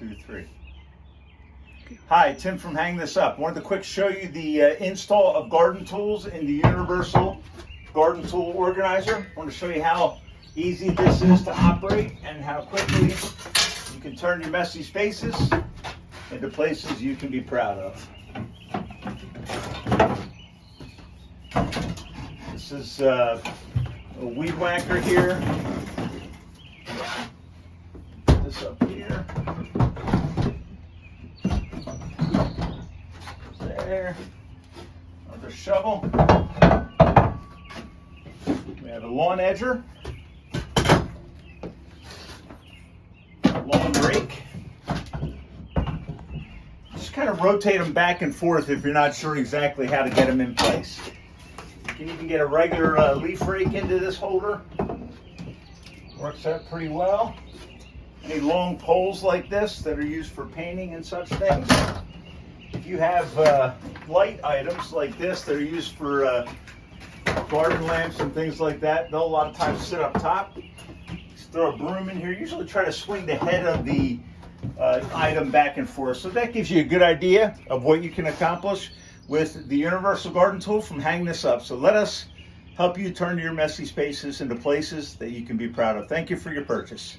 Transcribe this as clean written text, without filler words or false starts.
2, 3. Hi, Tim from Hang This Up. Wanted to quick show you the install of garden tools in the Universal Garden Tool Organizer. Want to show you how easy this is to operate and how quickly you can turn your messy spaces into places you can be proud of. This is a weed whacker here. Put this up here. There. Another shovel. We have a lawn edger. A lawn rake. Just kind of rotate them back and forth if you're not sure exactly how to get them in place. You can even get a regular leaf rake into this holder. Works out pretty well. Any long poles like this that are used for painting and such things. If you have light items like this that are used for garden lamps and things like that, they'll a lot of times sit up top. Just throw a broom in here. Usually try to swing the head of the item back and forth. So that gives you a good idea of what you can accomplish with the Universal Garden Tool from Hang This Up. So let us help you turn your messy spaces into places that you can be proud of. Thank you for your purchase.